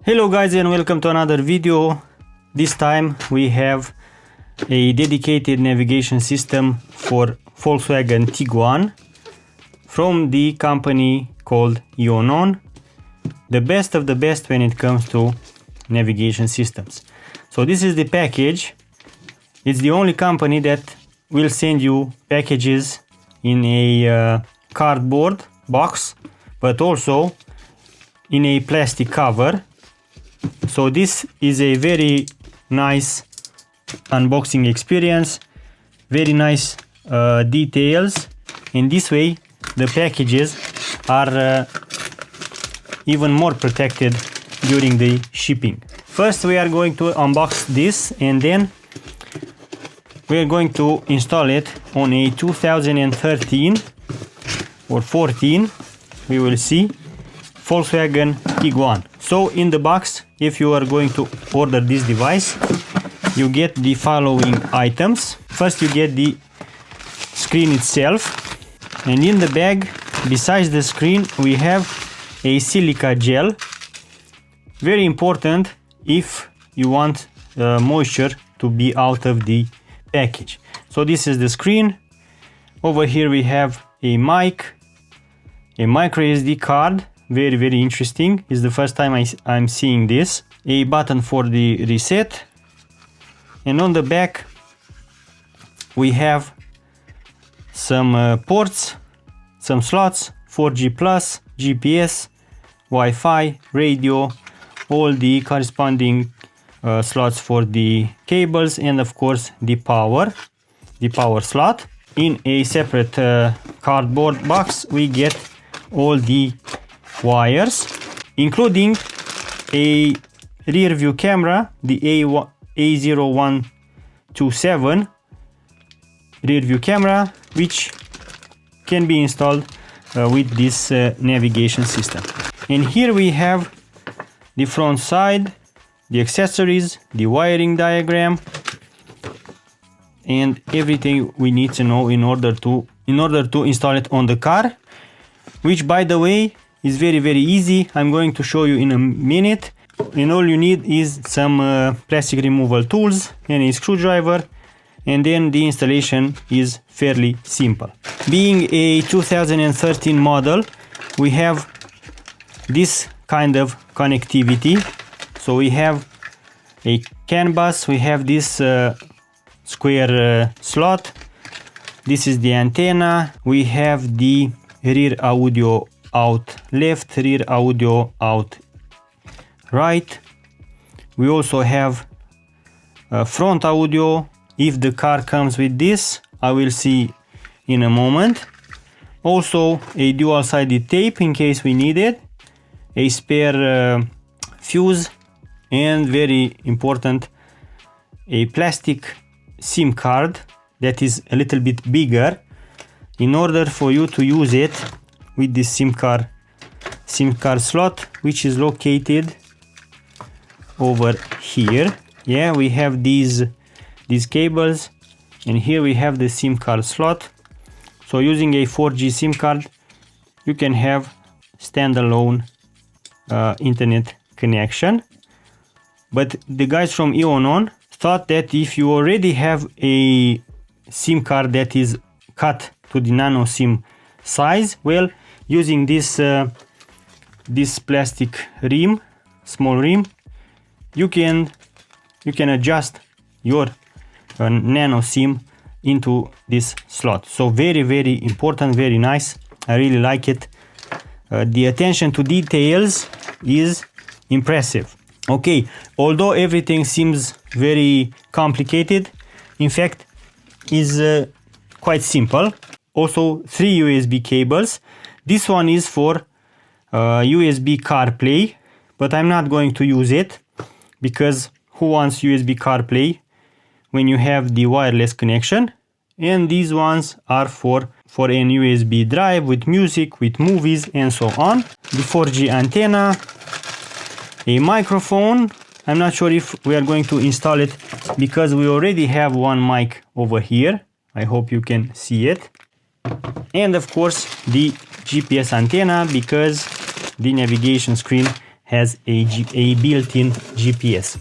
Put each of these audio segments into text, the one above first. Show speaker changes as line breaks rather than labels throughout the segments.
Hello guys and welcome to another video. This time we have a dedicated navigation system for Volkswagen Tiguan from the company called EONON, the best of the best when it comes to navigation systems. So this is the package. It's the only company that will send you packages in a cardboard box, but also in a plastic cover. So this is a very nice unboxing experience, very nice details. In this way the packages are even more protected during the shipping. First we are going to unbox this and then we are going to install it on a 2013 or 14, we will see, Volkswagen Tiguan. So in the box, if you are going to order this device, you get the following items. First you get the screen itself, and in the bag besides the screen we have a silica gel, very important if you want moisture to be out of the package. So this is the screen. Over here we have a mic, a micro SD card, very interesting. It's the first time I'm seeing this. A button for the reset, and on the back we have some ports, some slots, 4G plus, GPS, Wi-Fi, radio, all the corresponding slots for the cables, and of course the power slot. In a separate cardboard box we get all the wires, including a rear view camera, the A0127 rear view camera, which can be installed with this navigation system. And here we have the front side, the accessories, the wiring diagram, and everything we need to know in order to install it on the car, which by the way is very easy. I'm going to show you in a minute, and all you need is some plastic removal tools and a screwdriver, and then the installation is fairly simple. Being a 2013 model, we have this kind of connectivity. So we have a CAN bus, we have this square slot, this is the antenna, we have the rear audio out left, rear audio out right. We also have front audio if the car comes with this, I will see in a moment. Also a dual-sided tape in case we need it, a spare fuse, and very important, a plastic SIM card that is a little bit bigger in order for you to use it with this SIM card slot, which is located over here. Yeah, we have these cables, and here we have the SIM card slot. So using a 4G SIM card you can have standalone internet connection. But the guys from EONON thought that if you already have a SIM card that is cut to the nano SIM size, well, using this plastic rim, small rim, you can adjust your nano SIM into this slot. So very important, very nice. I really like it. The attention to details is impressive. Okay, although everything seems very complicated, in fact is quite simple. Also 3 USB cables. This one is for USB CarPlay, but I'm not going to use it because who wants USB CarPlay when you have the wireless connection? And these ones are for an USB drive with music, with movies, and so on. The 4G antenna, a microphone. I'm not sure if we are going to install it because we already have one mic over here. I hope you can see it. And of course the GPS antenna, because the navigation screen has a built-in GPS.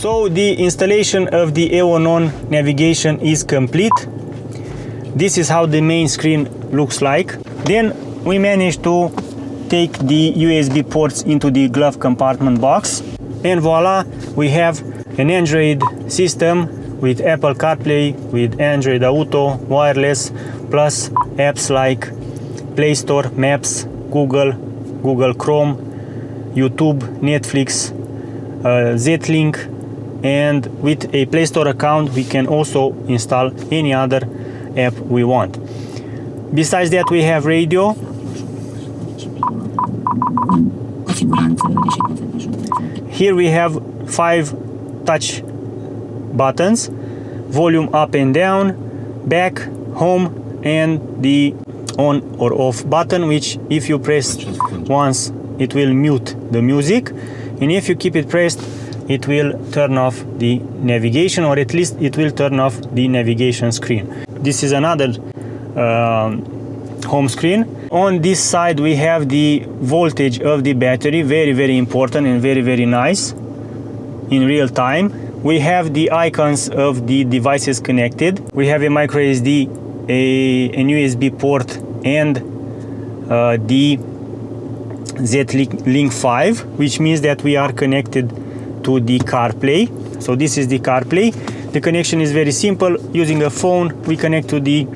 So the installation of the EONON navigation is complete. This is how the main screen looks like. Then we managed to take the USB ports into the glove compartment box, and voila, we have an Android system with Apple CarPlay, with Android Auto, wireless, plus apps like Play Store, Maps, Google Chrome, YouTube, Netflix, Z-Link, and with a Play Store account we can also install any other app we want. Besides that, we have radio. Here we have 5 touch buttons: volume up and down, back, home, and the on or off button, which if you press once it will mute the music, and if you keep it pressed it will turn off the navigation, or at least it will turn off the navigation screen. This is another home screen. On this side we have the voltage of the battery, very important and very nice in real time. We have the icons of the devices connected. We have a micro SD, an USB port, and the Z-Link 5, which means that we are connected to the CarPlay. So this is the CarPlay. The connection is very simple. Using a phone we connect to the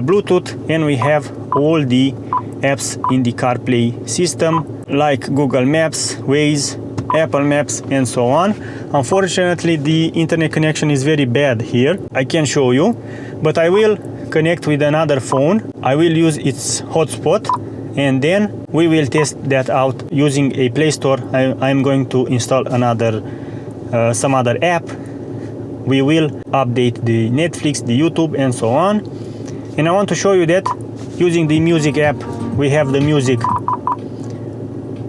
Bluetooth, and we have all the apps in the CarPlay system like Google Maps, Waze, Apple Maps, and so on. Unfortunately the internet connection is very bad here. I can show you, but I will connect with another phone. I will use its hotspot, and then we will test that out using a Play Store. I'm going to install another some other app. We will update the Netflix, the YouTube, and so on. And I want to show you that using the music app, we have the music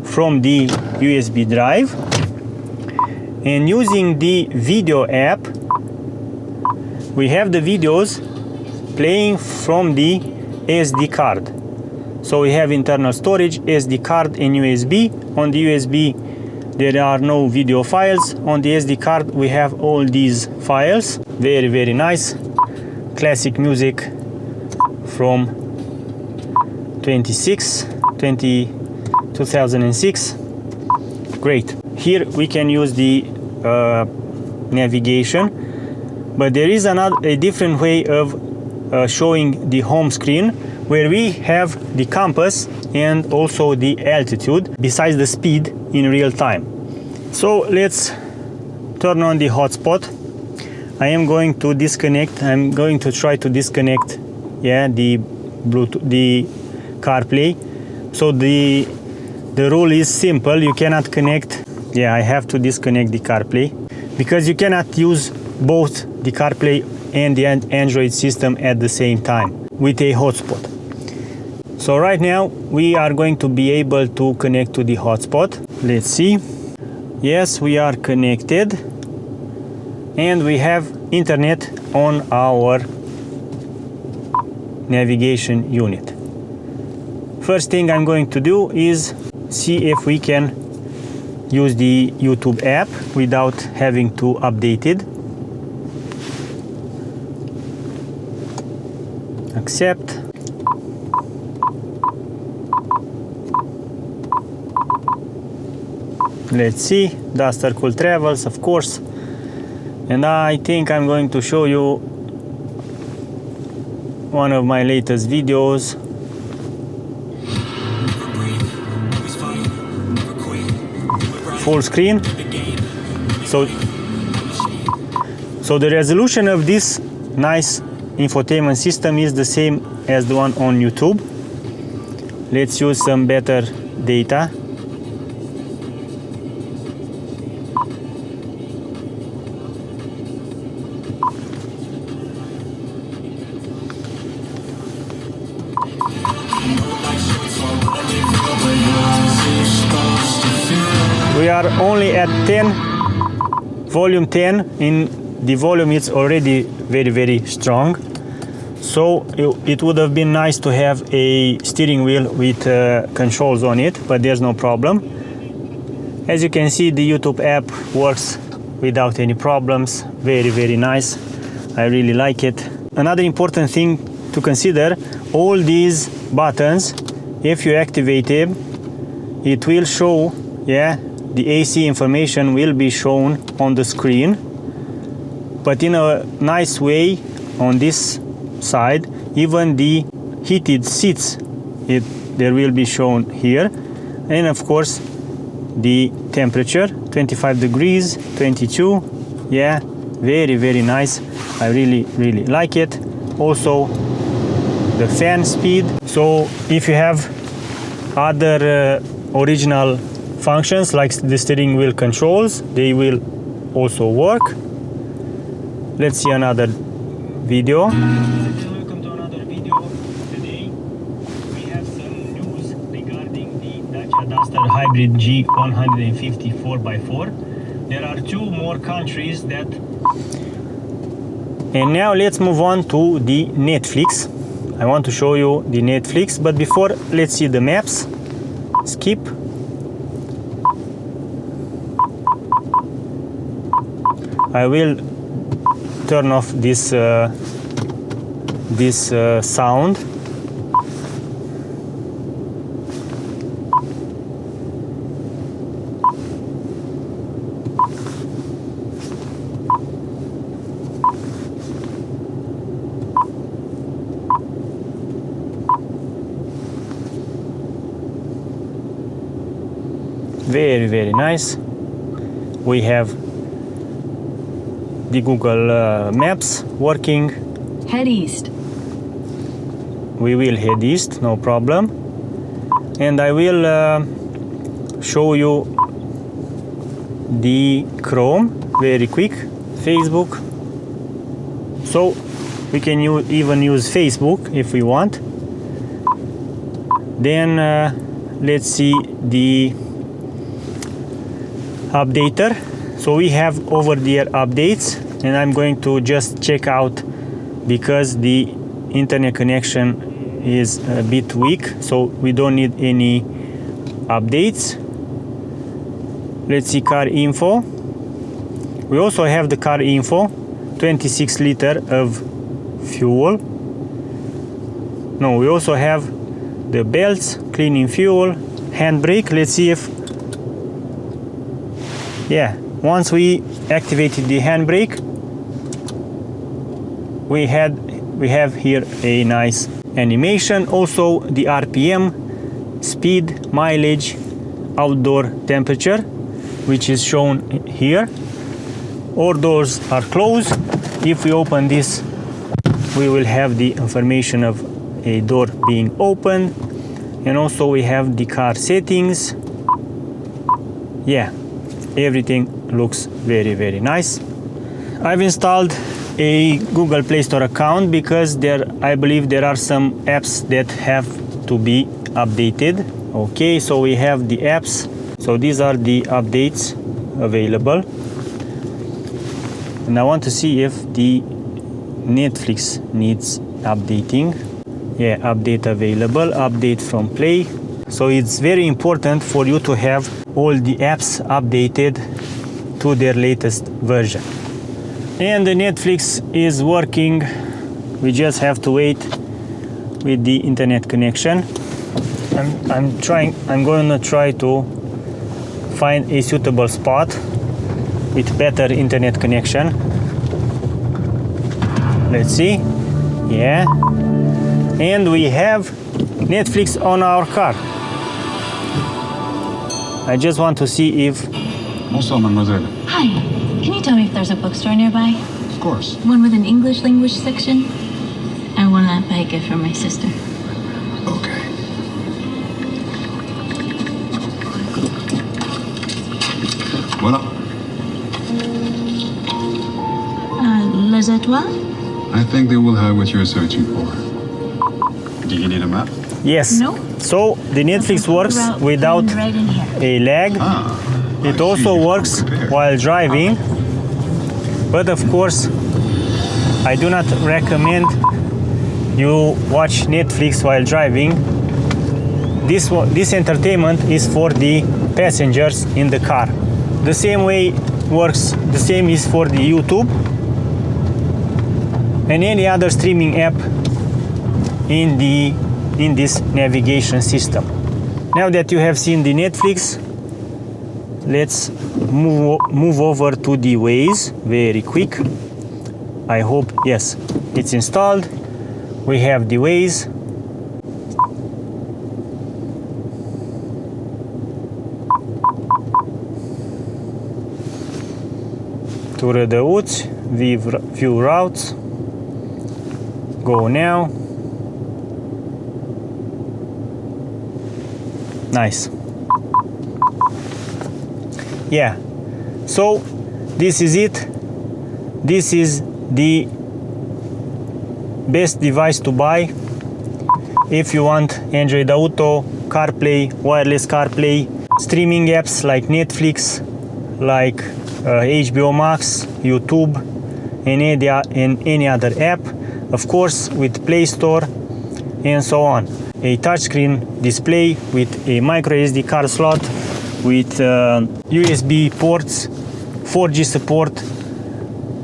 from the USB drive, and using the video app we have the videos playing from the SD card. So we have internal storage, SD card, and USB. On the USB there are no video files. On the SD card we have all these files. Very nice. Classic music from 2006. Great. Here we can use the navigation, but there is a different way of showing the home screen, where we have the compass and also the altitude, besides the speed in real time. So let's turn on the hotspot. I am going to disconnect. I'm going to try to disconnect, the Bluetooth, the CarPlay. So the rule is simple. You cannot connect. I have to disconnect the CarPlay because you cannot use both the CarPlay and the Android system at the same time with a hotspot. So right now we are going to be able to connect to the hotspot. Let's see. Yes, we are connected and we have internet on our navigation unit. First thing I'm going to do is see if we can use the YouTube app without having to update it. Accept. Let's see. Duster Cool Travels, of course. And I think I'm going to show you one of my latest videos. Full screen. So the resolution of this nice infotainment system is the same as the one on YouTube. Let's use some better data. We are only at 10, volume 10. In the volume it's already very strong. So it would have been nice to have a steering wheel with controls on it, but there's no problem. As you can see, the YouTube app works without any problems. Very nice. I really like it. Another important thing to consider, all these buttons, if you activate them, it will show, the AC information will be shown on the screen, but in a nice way on this side. Even the heated seats, there will be shown here, and of course the temperature, 25 degrees, 22. Very nice. I really like it. Also the fan speed. So if you have other original functions like the steering wheel controls, they will also work. Let's see another video. Welcome to another video. Today we have some news regarding the Dacia Duster Hybrid G150 4x4. There are 2 more countries that... And now let's move on to the Netflix. I want to show you the Netflix, but before, let's see the maps. Skip. I will turn off this sound. Very nice. We have the Google Maps working.
Head east.
We will head east, no problem. And I will show you the Chrome very quick. Facebook. So we can even use Facebook if we want. Then let's see the updater. So we have over-the-air updates, and I'm going to just check out because the internet connection is a bit weak, so we don't need any updates. Let's see car info. We also have the car info, 26 liter of fuel. No, we also have the belts, cleaning fuel, handbrake. Let's see if, once we activated the handbrake, we had we have here a nice animation. Also the RPM, speed, mileage, outdoor temperature, which is shown here. All doors are closed. If we open this, we will have the information of a door being opened. And also we have the car settings. Yeah, everything looks very, very nice. I've installed a Google Play Store account because I believe there are some apps that have to be updated. Okay, so we have the apps. So these are the updates available. And I want to see if the Netflix needs updating. Yeah, update available, update from Play. So it's very important for you to have all the apps updated to their latest version. And the Netflix is working. We just have to wait with the internet connection. I'm going to try to find a suitable spot with better internet connection. Let's see. Yeah. And we have Netflix on our car. I just want to see if...
Bonsoir, mademoiselle.
Hi. Can you tell me if there's a bookstore nearby?
Of course.
One with an English language section? I want to buy a gift for my sister.
Okay. Voilà.
Les étoiles?
I think they will have what you're searching for. Do you need a map?
Yes.
No.
So the Netflix works without
right in here.
a lag. It also works while driving. But of course, I do not recommend you watch Netflix while driving. This entertainment is for the passengers in the car. The same way works, the same is for the YouTube and any other streaming app in this navigation system. Now that you have seen the Netflix, let's move over to the Waze very quick. I hope, yes, it's installed. We have the Waze. To Rădăuți, view routes. Go now. Nice. Yeah, so this is it. This is the best device to buy if you want Android Auto, CarPlay, wireless CarPlay, streaming apps like Netflix, like HBO Max, YouTube, and any other app, of course with Play Store and so on. A touchscreen display with a micro SD card slot, with USB ports, 4G support,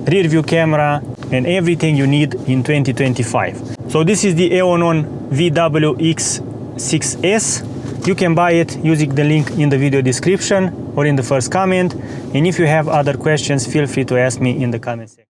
rear view camera, and everything you need in 2025. So this is the EONON VWX6S. You can buy it using the link in the video description or in the first comment. And if you have other questions, feel free to ask me in the comment section.